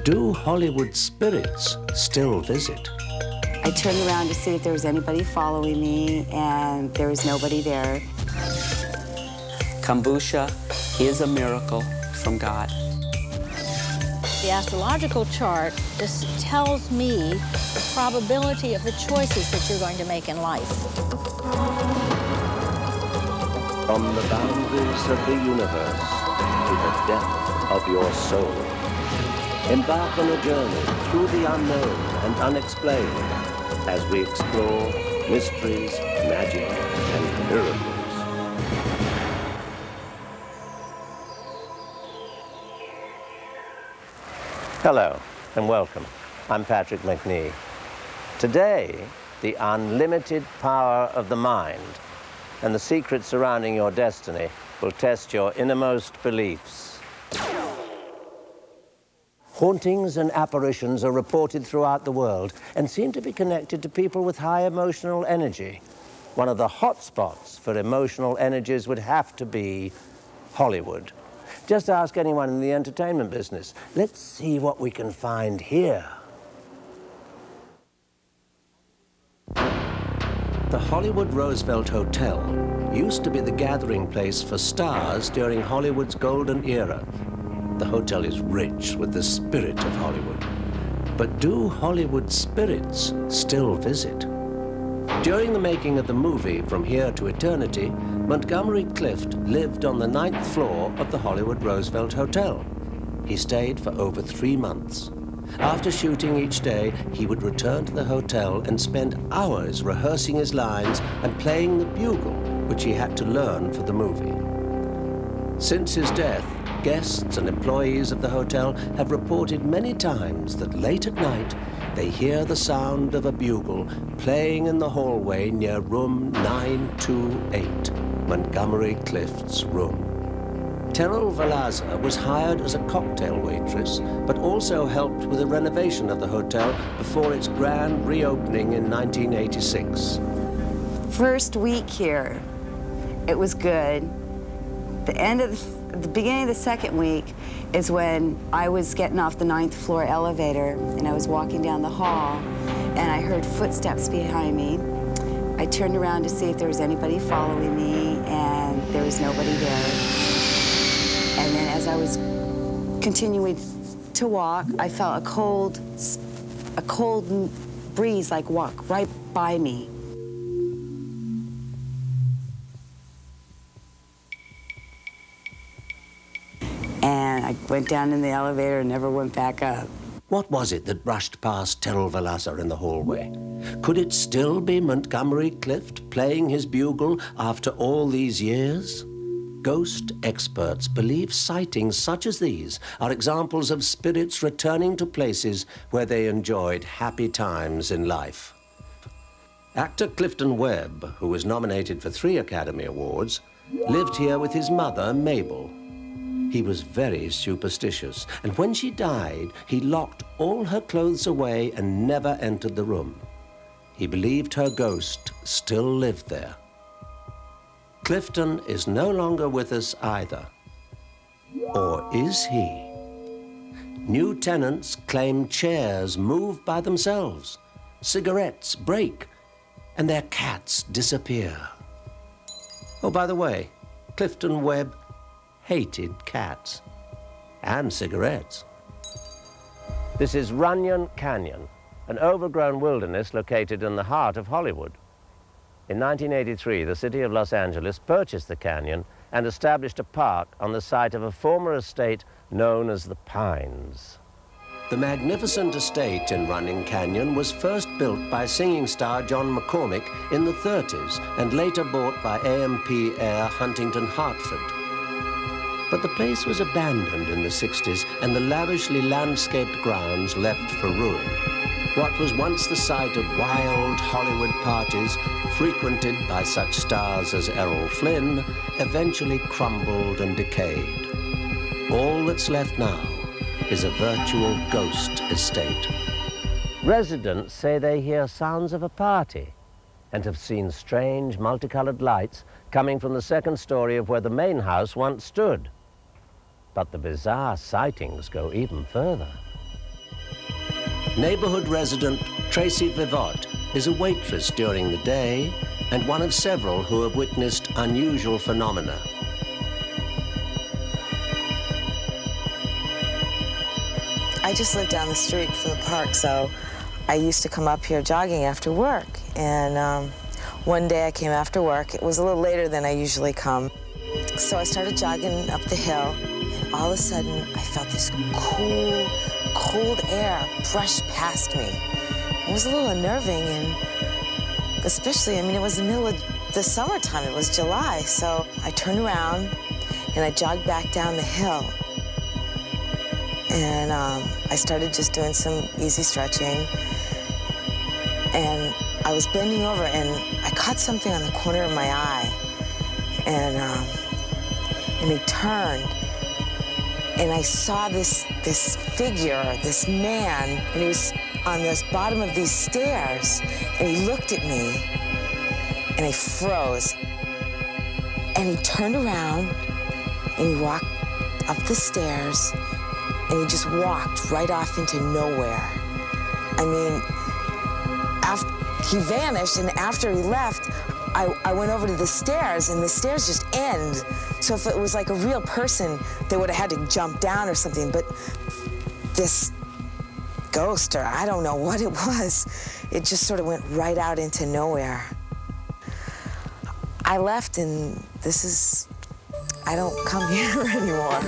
do Hollywood spirits still visit? I turned around to see if there was anybody following me, and there was nobody there. Kombucha is a miracle from God. The astrological chart just tells me the probability of the choices that you're going to make in life. From the boundaries of the universe to the depth of your soul, embark on a journey through the unknown and unexplained as we explore mysteries, magic, and miracles. Hello and welcome. I'm Patrick Macnee. Today, the unlimited power of the mind and the secrets surrounding your destiny will test your innermost beliefs. Hauntings and apparitions are reported throughout the world and seem to be connected to people with high emotional energy. One of the hot spots for emotional energies would have to be Hollywood. Just ask anyone in the entertainment business. Let's see what we can find here. The Hollywood Roosevelt Hotel used to be the gathering place for stars during Hollywood's golden era. The hotel is rich with the spirit of Hollywood. But do Hollywood spirits still visit? During the making of the movie From Here to Eternity, Montgomery Clift lived on the 9th floor of the Hollywood Roosevelt Hotel. He stayed for over 3 months. After shooting each day, he would return to the hotel and spend hours rehearsing his lines and playing the bugle, which he had to learn for the movie. Since his death, guests and employees of the hotel have reported many times that late at night, they hear the sound of a bugle playing in the hallway near room 928, Montgomery Clift's room. Teryl Valazza was hired as a cocktail waitress, but also helped with the renovation of the hotel before its grand reopening in 1986. First week here, it was good. The beginning of the second week is when I was getting off the 9th floor elevator and I was walking down the hall and I heard footsteps behind me. I turned around to see if there was anybody following me, and there was nobody there. And then as I was continuing to walk, I felt a cold breeze like walk right by me. And I went down in the elevator and never went back up. What was it that brushed past Teryl Valazza in the hallway? Could it still be Montgomery Clift playing his bugle after all these years? Ghost experts believe sightings such as these are examples of spirits returning to places where they enjoyed happy times in life. Actor Clifton Webb, who was nominated for 3 Academy Awards, lived here with his mother, Mabel. He was very superstitious, and when she died, he locked all her clothes away and never entered the room. He believed her ghost still lived there. Clifton is no longer with us either. Or is he? New tenants claim chairs move by themselves, cigarettes break, and their cats disappear. Oh, by the way, Clifton Webb hated cats and cigarettes. This is Runyon Canyon, an overgrown wilderness located in the heart of Hollywood. In 1983, the city of Los Angeles purchased the canyon and established a park on the site of a former estate known as the Pines. The magnificent estate in Runyon Canyon was first built by singing star John McCormick in the 30s and later bought by AMP heir Huntington Hartford. But the place was abandoned in the 60s and the lavishly landscaped grounds left for ruin. What was once the site of wild Hollywood parties, frequented by such stars as Errol Flynn, eventually crumbled and decayed. All that's left now is a virtual ghost estate. Residents say they hear sounds of a party and have seen strange multicolored lights coming from the second story of where the main house once stood. But the bizarre sightings go even further. Neighborhood resident Tracy Vivot is a waitress during the day and one of several who have witnessed unusual phenomena. I just lived down the street from the park, so I used to come up here jogging after work. And one day I came after work. It was a little later than I usually come. So I started jogging up the hill, and all of a sudden I felt this cool, cold air brush past me. It was a little unnerving, and especially, I mean, it was the middle of the summertime. It was July, so I turned around and I jogged back down the hill. And I started just doing some easy stretching. And I was bending over, and I caught something on the corner of my eye. And he turned, and I saw this figure, this man, and he was on this bottom of these stairs, and he looked at me, and he froze. And he turned around, and he walked up the stairs, and he just walked right off into nowhere. I mean, he vanished, and after he left, I went over to the stairs, and the stairs just end. So if it was like a real person, they would have had to jump down or something, but this ghost, or I don't know what it was, it just sort of went right out into nowhere. I left, and I don't come here anymore.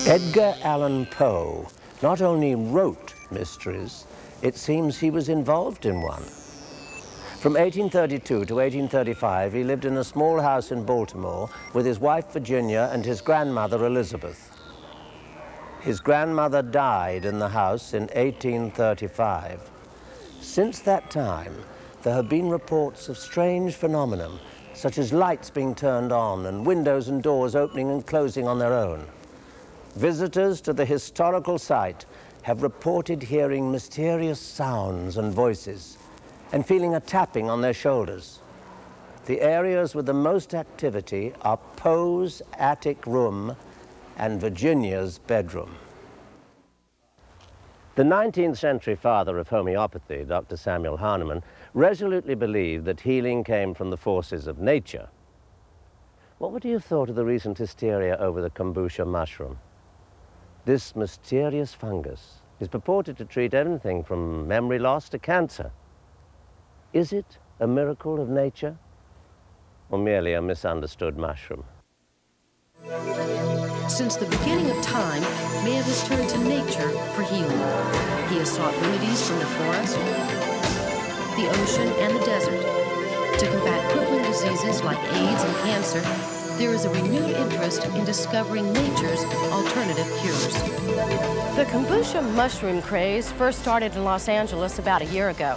Edgar Allan Poe not only wrote mysteries, it seems he was involved in one. From 1832 to 1835, he lived in a small house in Baltimore with his wife Virginia and his grandmother Elizabeth. His grandmother died in the house in 1835. Since that time, there have been reports of strange phenomena, such as lights being turned on and windows and doors opening and closing on their own. Visitors to the historical site have reported hearing mysterious sounds and voices and feeling a tapping on their shoulders. The areas with the most activity are Poe's attic room and Virginia's bedroom. The 19th century father of homeopathy, Dr. Samuel Hahnemann, resolutely believed that healing came from the forces of nature. What would you have thought of the recent hysteria over the kombucha mushroom? This mysterious fungus is purported to treat anything from memory loss to cancer. Is it a miracle of nature or merely a misunderstood mushroom? Since the beginning of time, man has turned to nature for healing. He has sought remedies from the forest, the ocean, and the desert. To combat crippling diseases like AIDS and cancer, there is a renewed interest in discovering nature's alternative cures. The kombucha mushroom craze first started in Los Angeles about a year ago.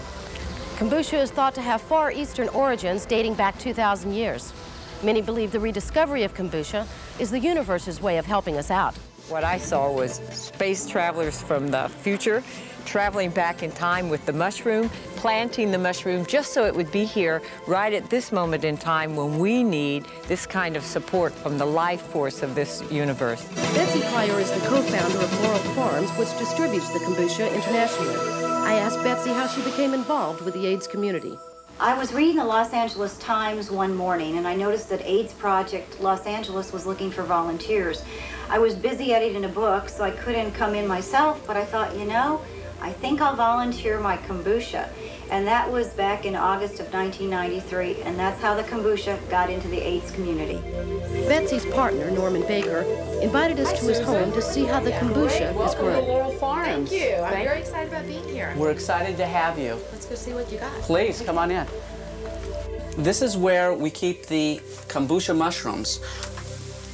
Kombucha is thought to have Far Eastern origins dating back 2,000 years. Many believe the rediscovery of kombucha is the universe's way of helping us out. What I saw was space travelers from the future traveling back in time with the mushroom, planting the mushroom just so it would be here right at this moment in time when we need this kind of support from the life force of this universe. Betsy Pryor is the co-founder of Laurel Farms, which distributes the kombucha internationally. I asked Betsy how she became involved with the AIDS community. I was reading the Los Angeles Times one morning, and I noticed that AIDS Project Los Angeles was looking for volunteers. I was busy editing a book, so I couldn't come in myself, but I thought, you know, I think I'll volunteer my kombucha. And that was back in August of 1993, and that's how the kombucha got into the AIDS community. Betsy's partner, Norman Baker, invited us to his home to see how the kombucha is grown. Laurel Farms. Thank you. I'm very excited about being here. We're excited to have you. Let's go see what you got. Please, come on in. This is where we keep the kombucha mushrooms.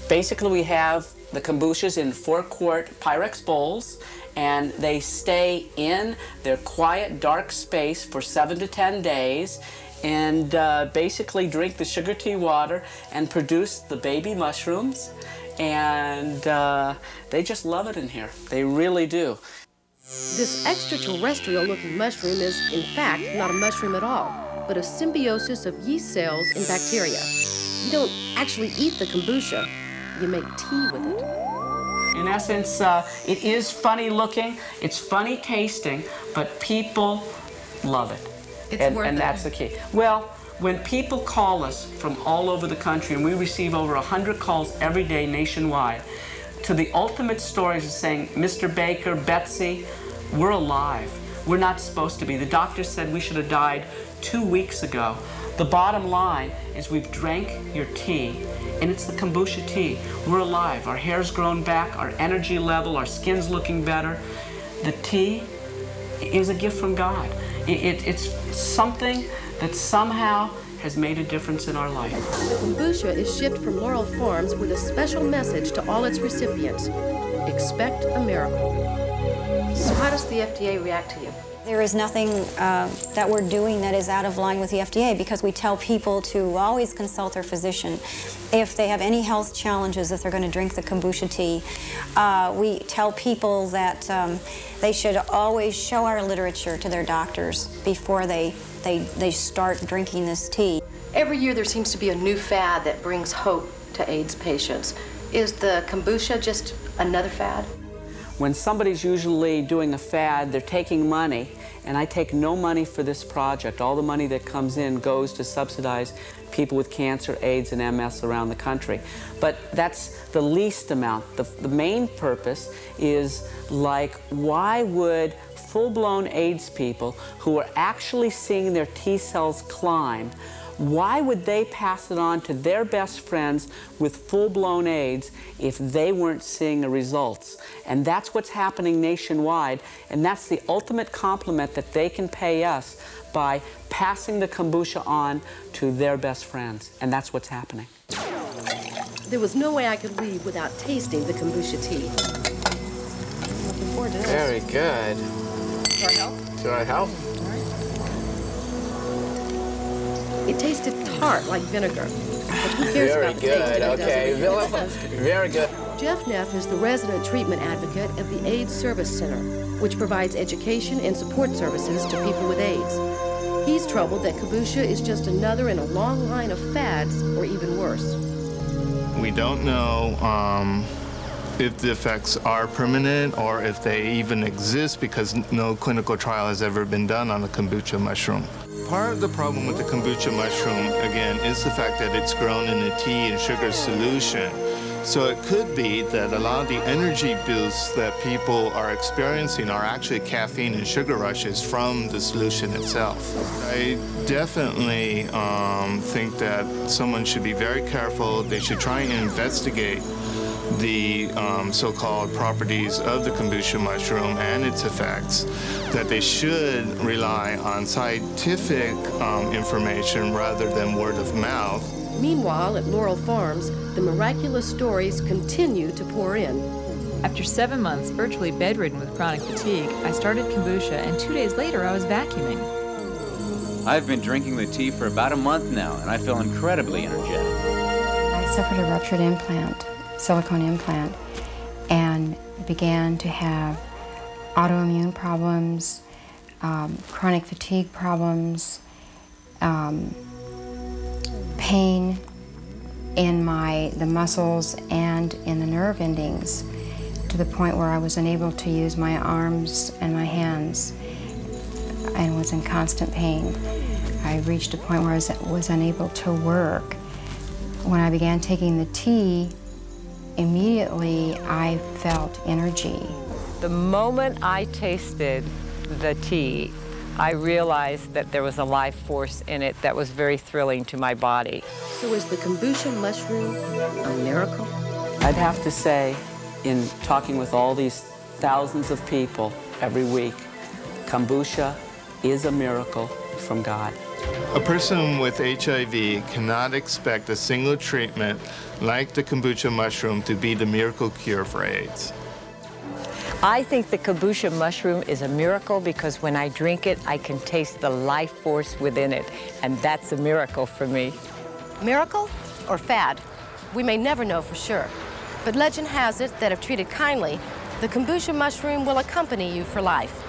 Basically, we have the kombuchas in 4-quart Pyrex bowls, and they stay in their quiet, dark space for 7 to 10 days and basically drink the sugar tea water and produce the baby mushrooms. And they just love it in here. They really do. This extraterrestrial-looking mushroom is, in fact, not a mushroom at all. but a symbiosis of yeast cells and bacteria. You don't actually eat the kombucha, you make tea with it. In essence, it is funny looking, it's funny tasting, but people love it. It's worth it. And that's the key. Well, when people call us from all over the country, and we receive over 100 calls every day nationwide, to the ultimate stories of saying, Mr. Baker, Betsy, we're alive. We're not supposed to be. The doctor said we should have died 2 weeks ago. The bottom line is we've drank your tea, and it's the kombucha tea. We're alive. Our hair's grown back, our energy level, our skin's looking better. The tea is a gift from God. It's something that somehow has made a difference in our life. The kombucha is shipped from Laurel Farms with a special message to all its recipients. Expect a miracle. So how does the FDA react to you? There is nothing that we're doing that is out of line with the FDA, because we tell people to always consult their physician. If they have any health challenges, if they're going to drink the kombucha tea, we tell people that they should always show our literature to their doctors before they start drinking this tea. Every year there seems to be a new fad that brings hope to AIDS patients. Is the kombucha just another fad? When somebody's usually doing a fad, they're taking money, and I take no money for this project. All the money that comes in goes to subsidize people with cancer, AIDS, and MS around the country. But that's the least amount. The main purpose is, like, why would full-blown AIDS people who are actually seeing their T cells climb, why would they pass it on to their best friends with full-blown AIDS if they weren't seeing the results? And that's what's happening nationwide, and that's the ultimate compliment that they can pay us by passing the kombucha on to their best friends, and that's what's happening. There was no way I could leave without tasting the kombucha tea. Looking forward to this. Very good. Do I help? Do I help? It tasted tart like vinegar. But who cares Very about the taste? good. Okay. Very good. Jeff Neff is the resident treatment advocate of the AIDS Service Center, which provides education and support services to people with AIDS. He's troubled that kombucha is just another in a long line of fads, or even worse. We don't know if the effects are permanent or if they even exist, because no clinical trial has ever been done on the kombucha mushroom. Part of the problem with the kombucha mushroom, again, is the fact that it's grown in a tea and sugar solution. So it could be that a lot of the energy boosts that people are experiencing are actually caffeine and sugar rushes from the solution itself. I definitely think that someone should be very careful. They should try and investigate the so-called properties of the kombucha mushroom and its effects, that they should rely on scientific information rather than word of mouth. Meanwhile, at Laurel Farms, the miraculous stories continue to pour in. After 7 months virtually bedridden with chronic fatigue, I started kombucha, and 2 days later I was vacuuming. I've been drinking the tea for about a month now, and I feel incredibly energetic. I suffered a ruptured implant, silicone implant, and began to have autoimmune problems, chronic fatigue problems, pain in the muscles and in the nerve endings, to the point where I was unable to use my arms and my hands and was in constant pain. I reached a point where I was unable to work. When I began taking the tea, immediately I felt energy. The moment I tasted the tea, I realized that there was a life force in it that was very thrilling to my body. So is the kombucha mushroom a miracle? I'd have to say, in talking with all these thousands of people every week, kombucha is a miracle from God. A person with HIV cannot expect a single treatment like the kombucha mushroom to be the miracle cure for AIDS. I think the kombucha mushroom is a miracle because when I drink it, I can taste the life force within it, and that's a miracle for me. Miracle or fad? We may never know for sure, but legend has it that if treated kindly, the kombucha mushroom will accompany you for life.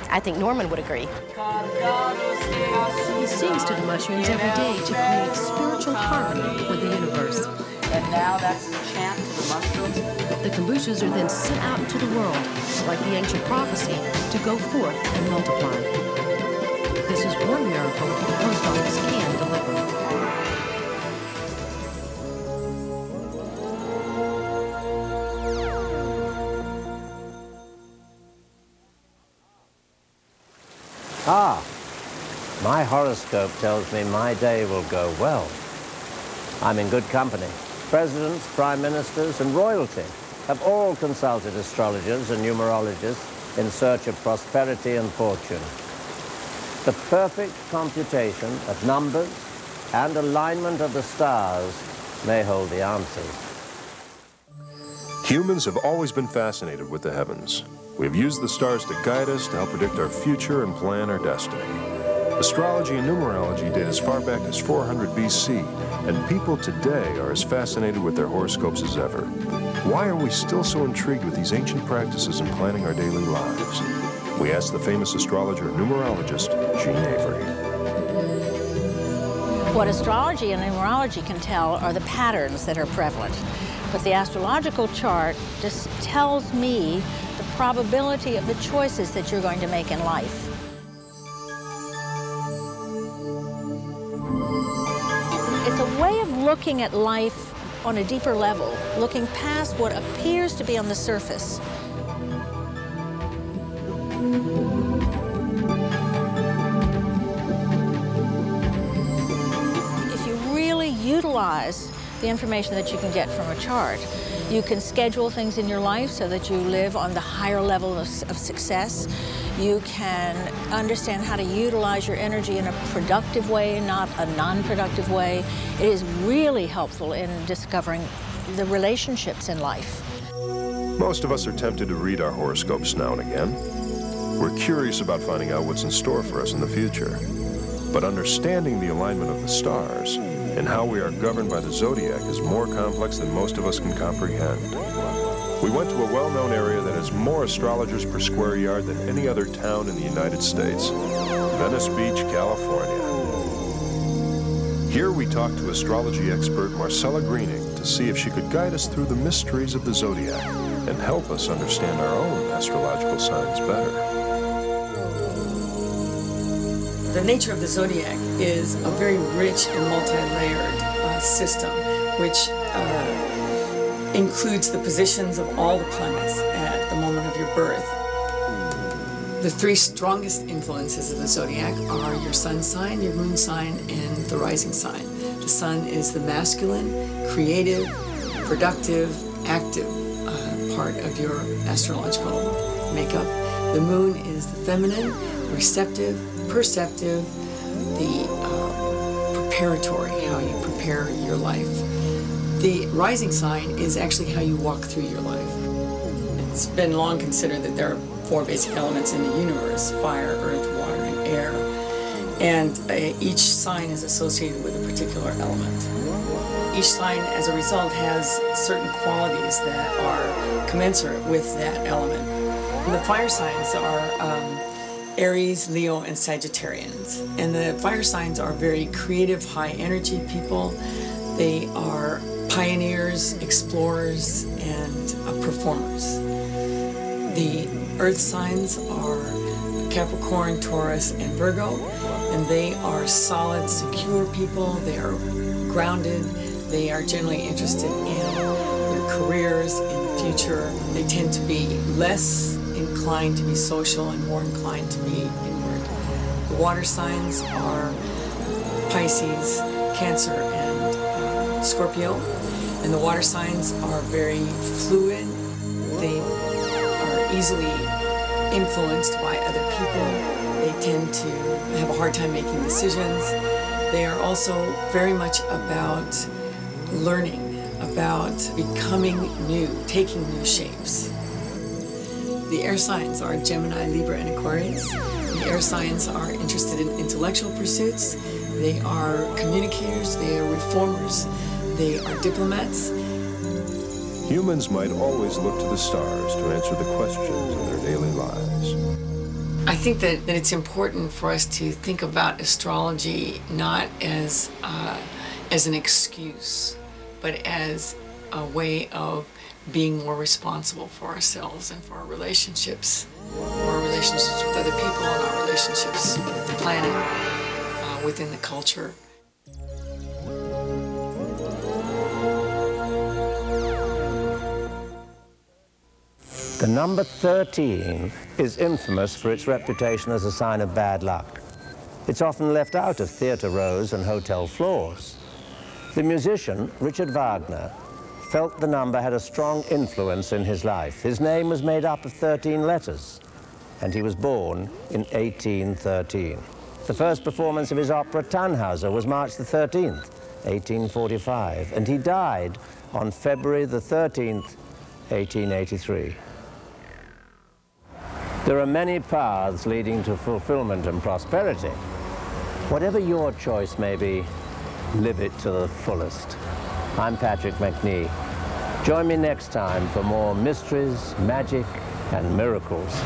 I think Norman would agree. Cargados de sings to the mushrooms every day to create spiritual harmony with the universe. And now that's the chant to the mushrooms. The kombuchas are then sent out into the world, like the ancient prophecy, to go forth and multiply. This is one miracle the post office can deliver. Ah, my horoscope tells me my day will go well. I'm in good company. Presidents, prime ministers, and royalty have all consulted astrologers and numerologists in search of prosperity and fortune. The perfect computation of numbers and alignment of the stars may hold the answers. Humans have always been fascinated with the heavens. We have used the stars to guide us, to help predict our future and plan our destiny. Astrology and numerology date as far back as 400 BC, and people today are as fascinated with their horoscopes as ever. Why are we still so intrigued with these ancient practices in planning our daily lives? We asked the famous astrologer and numerologist, Jeanne Avery. What astrology and numerology can tell are the patterns that are prevalent. But the astrological chart just tells me the probability of the choices that you're going to make in life. It's a way of looking at life on a deeper level, looking past what appears to be on the surface. If you really utilize the information that you can get from a chart, you can schedule things in your life so that you live on the higher level of success. You can understand how to utilize your energy in a productive way, not a non-productive way. It is really helpful in discovering the relationships in life. Most of us are tempted to read our horoscopes now and again. We're curious about finding out what's in store for us in the future. But understanding the alignment of the stars and how we are governed by the Zodiac is more complex than most of us can comprehend. We went to a well-known area that has more astrologers per square yard than any other town in the United States, Venice Beach, California. Here we talked to astrology expert Marcella to see if she could guide us through the mysteries of the Zodiac and help us understand our own astrological signs better. The nature of the Zodiac is a very rich and multi-layered system, which includes the positions of all the planets at the moment of your birth. The three strongest influences of the Zodiac are your sun sign, your moon sign, and the rising sign. The sun is the masculine, creative, productive, active part of your astrological makeup. The moon is the feminine, receptive, perceptive, the preparatory, how you prepare your life. The rising sign is actually how you walk through your life. It's been long considered that there are four basic elements in the universe: fire, earth, water, and air. And each sign is associated with a particular element. Each sign, as a result, has certain qualities that are commensurate with that element. And the fire signs are Aries, Leo, and Sagittarians. And the fire signs are very creative, high-energy people. They are pioneers, explorers, and performers. The earth signs are Capricorn, Taurus, and Virgo, and they are solid, secure people. They are grounded. They are generally interested in their careers, in the future. They tend to be less inclined to be social and more inclined to be inward. The water signs are Pisces, Cancer, and Scorpio. And the water signs are very fluid. They are easily influenced by other people. They tend to have a hard time making decisions. They are also very much about learning, about becoming new, taking new shapes. The air signs are Gemini, Libra, and Aquarius. The air signs are interested in intellectual pursuits. They are communicators, they are reformers, they are diplomats. Humans might always look to the stars to answer the questions of their daily lives. I think that it's important for us to think about astrology not as an excuse, but as a way of being more responsible for ourselves and for our relationships with other people, and our relationships with the planet, within the culture. The number 13 is infamous for its reputation as a sign of bad luck. It's often left out of theatre rows and hotel floors. The musician, Richard Wagner, felt the number had a strong influence in his life. His name was made up of 13 letters, and he was born in 1813. The first performance of his opera Tannhauser was March the 13th, 1845, and he died on February the 13th, 1883. There are many paths leading to fulfillment and prosperity. Whatever your choice may be, live it to the fullest. I'm Patrick Macnee. Join me next time for more mysteries, magic, and miracles.